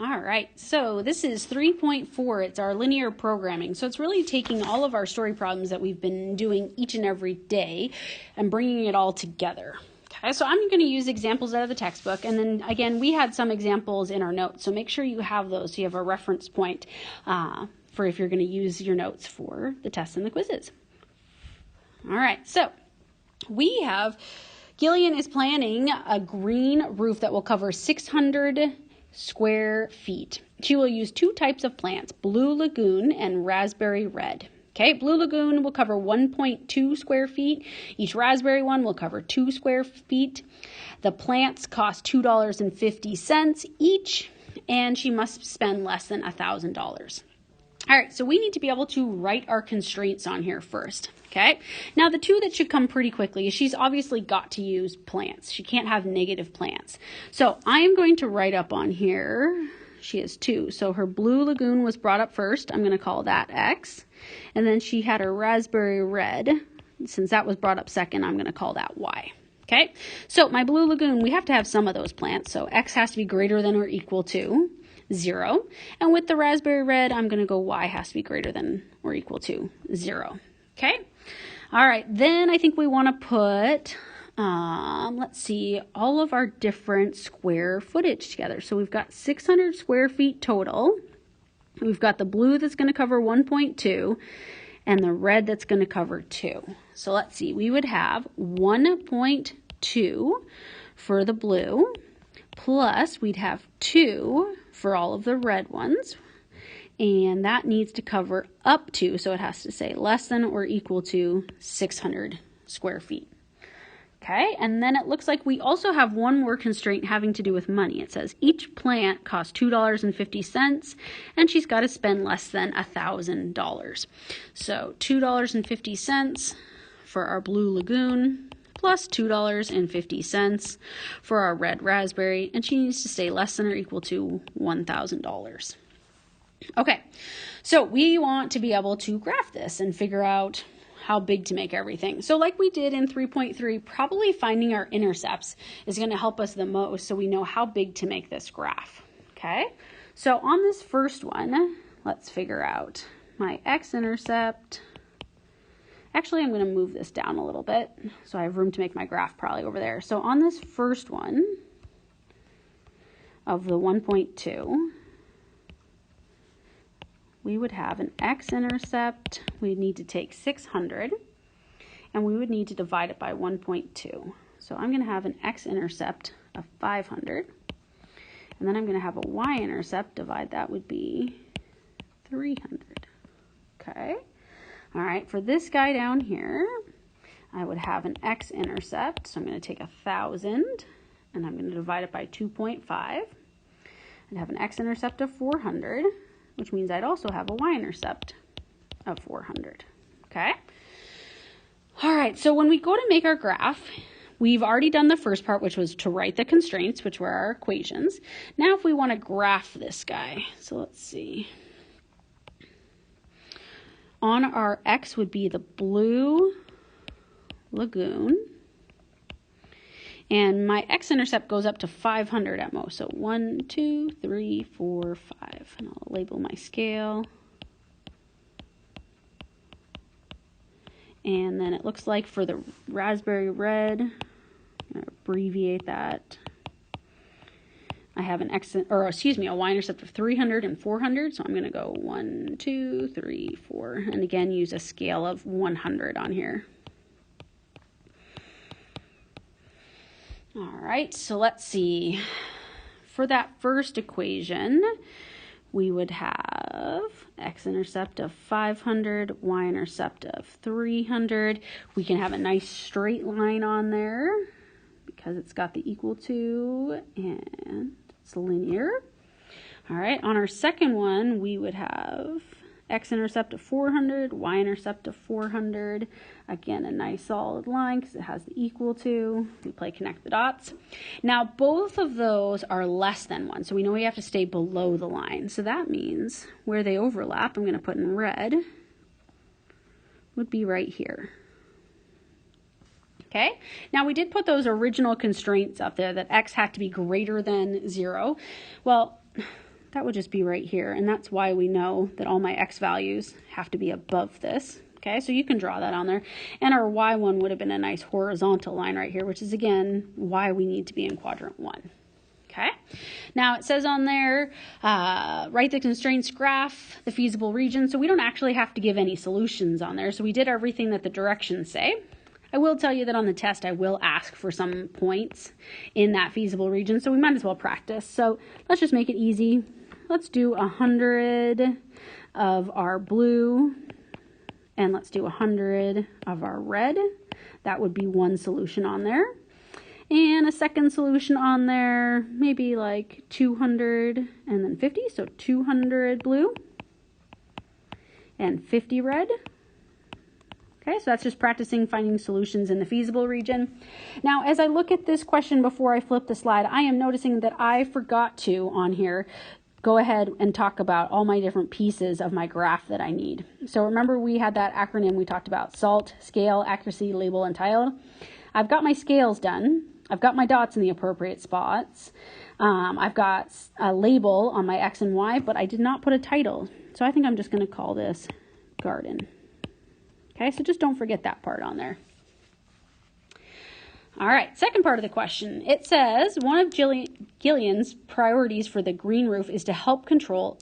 All right, so this is 3.4. It's our linear programming. So it's really taking all of our story problems that we've been doing each and every day and bringing it all together. Okay, so I'm going to use examples out of the textbook. And then again, we had some examples in our notes. So make sure you have those so you have a reference point for if you're going to use your notes for the tests and the quizzes. All right, so we have, Gillian is planning a green roof that will cover 600 square feet. She will use two types of plants, Blue Lagoon and Raspberry Red. Okay, Blue Lagoon will cover 1.2 square feet. Each raspberry one will cover 2 square feet. The plants cost $2.50 each, and she must spend less than $1,000. All right, so we need to be able to write our constraints on here first, okay? Now, the two that should come pretty quickly is she's obviously got to use plants. She can't have negative plants. So I am going to write up on here, she has two. So her Blue Lagoon was brought up first. I'm going to call that X. And then she had her Raspberry Red. Since that was brought up second, I'm going to call that Y. Okay, so my Blue Lagoon, we have to have some of those plants. So X has to be greater than or equal to 0. And with the Raspberry Red, I'm going to go Y has to be greater than or equal to 0. Okay? All right, then I think we want to put, let's see, all of our different square footage together. So we've got 600 square feet total. We've got the blue that's going to cover 1.2 and the red that's going to cover 2. So let's see, we would have 1.2 for the blue, plus we'd have 2 for all of the red ones, and that needs to cover up to, so it has to say less than or equal to 600 square feet. Okay, and then it looks like we also have one more constraint having to do with money. It says each plant costs $2.50, and she's got to spend less than $1,000. So $2.50 for our Blue Lagoon, plus $2.50 for our red raspberry, and she needs to stay less than or equal to $1,000. Okay, so we want to be able to graph this and figure out how big to make everything. So like we did in 3.3, probably finding our intercepts is going to help us the most so we know how big to make this graph. Okay, so on this first one, let's figure out my x-intercept. Actually, I'm going to move this down a little bit so I have room to make my graph probably over there. So on this first one of the 1.2, we would have an x-intercept. We'd need to take 600, and we would need to divide it by 1.2. So I'm going to have an x-intercept of 500, and then I'm going to have a y-intercept. Divide that would be 300. Okay. All right, for this guy down here, I would have an x-intercept. So I'm going to take 1,000, and I'm going to divide it by 2.5. I'd have an x-intercept of 400, which means I'd also have a y-intercept of 400. Okay? All right, so when we go to make our graph, we've already done the first part, which was to write the constraints, which were our equations. Now if we want to graph this guy, so let's see. On our x would be the Blue Lagoon. And my x-intercept goes up to 500 at most. So 1, 2, 3, 4, 5. And I'll label my scale. And then it looks like for the Raspberry Red, I'm going to abbreviate that. I have a y-intercept of 300 and 400. So I'm going to go 1, 2, 3, 4. And again, use a scale of 100 on here. All right, so let's see. For that first equation, we would have x-intercept of 500, y-intercept of 300. We can have a nice straight line on there because it's got the equal to and it's linear. All right, on our second one, we would have x-intercept of 400, y-intercept of 400. Again, a nice solid line because it has the equal to. We play connect the dots. Now, both of those are less than 1, so we know we have to stay below the line. So that means where they overlap, I'm going to put in red, would be right here. Okay, now we did put those original constraints up there that x had to be greater than 0. Well, that would just be right here. And that's why we know that all my x values have to be above this. Okay, so you can draw that on there. And our y one would have been a nice horizontal line right here, which is, again, why we need to be in quadrant 1. Okay, now it says on there, write the constraints graph, the feasible region. So we don't actually have to give any solutions on there. So we did everything that the directions say. I will tell you that on the test, I will ask for some points in that feasible region. So we might as well practice. So let's just make it easy. Let's do 100 of our blue, and let's do 100 of our red. That would be one solution on there. And a second solution on there, maybe like 200 and then 50. So 200 blue and 50 red. Okay, so that's just practicing finding solutions in the feasible region. Now, as I look at this question before I flip the slide, I am noticing that I forgot to, on here, go ahead and talk about all my different pieces of my graph that I need. So remember we had that acronym we talked about: SALT, scale, accuracy, label, and title. I've got my scales done. I've got my dots in the appropriate spots. I've got a label on my X and Y, but I did not put a title. So I think I'm just going to call this garden. Okay, so just don't forget that part on there. All right, second part of the question. It says, one of Gillian's priorities for the green roof is to help control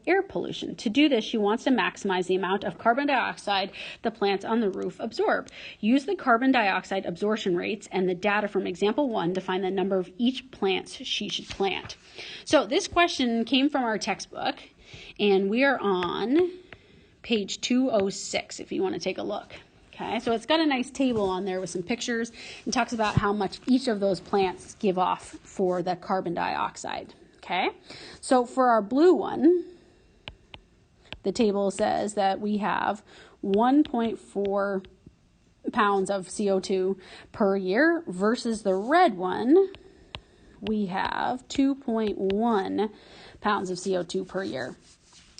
air pollution. To do this, she wants to maximize the amount of carbon dioxide the plants on the roof absorb. Use the carbon dioxide absorption rates and the data from example 1 to find the number of each plant she should plant. So this question came from our textbook, and we are on page 206 if you want to take a look. Okay, so it's got a nice table on there with some pictures and talks about how much each of those plants give off for the carbon dioxide. Okay, so for our blue one, the table says that we have 1.4 pounds of CO2 per year versus the red one, we have 2.1 pounds of CO2 per year.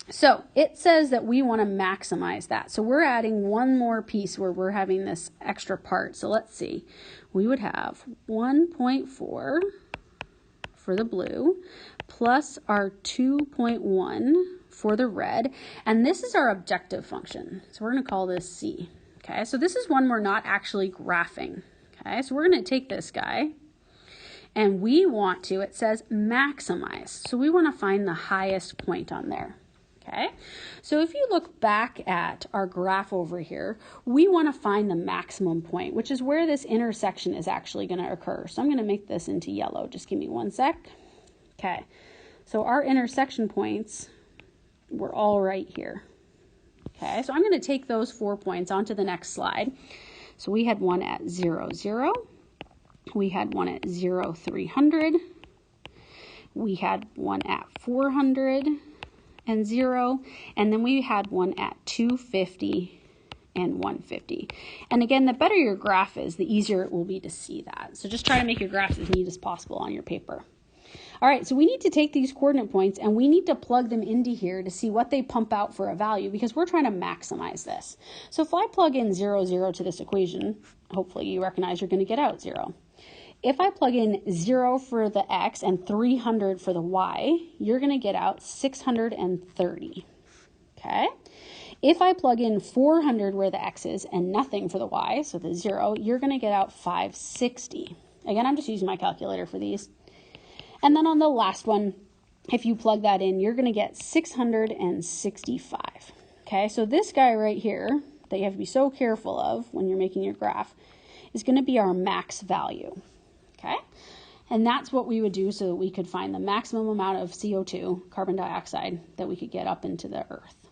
So it says that we want to maximize that. So we're adding one more piece where we're having this extra part. So let's see. We would have 1.4 for the blue plus our 2.1 for the red. And this is our objective function. So we're going to call this C. Okay, so this is one we're not actually graphing. Okay, so we're going to take this guy and we want to, it says maximize. So we want to find the highest point on there. Okay, so if you look back at our graph over here, we want to find the maximum point, which is where this intersection is actually going to occur. So I'm going to make this into yellow. Just give me one sec. Okay, so our intersection points were all right here. Okay, so I'm going to take those 4 points onto the next slide. So we had one at 0, 0. We had one at 0, 300. We had one at 400. And 0, and then we had one at 250 and 150. And again, the better your graph is, the easier it will be to see that. So just try to make your graphs as neat as possible on your paper. All right, so we need to take these coordinate points and we need to plug them into here to see what they pump out for a value, because we're trying to maximize this. So if I plug in 0, 0 to this equation, hopefully you recognize you're going to get out 0. If I plug in 0 for the x and 300 for the y, you're going to get out 630. Okay? If I plug in 400 where the x is and nothing for the y, so the 0, you're going to get out 560. Again, I'm just using my calculator for these. And then on the last one, if you plug that in, you're going to get 665. Okay? So this guy right here that you have to be so careful of when you're making your graph is going to be our max value. Okay, and that's what we would do so that we could find the maximum amount of CO2, carbon dioxide, that we could get up into the earth.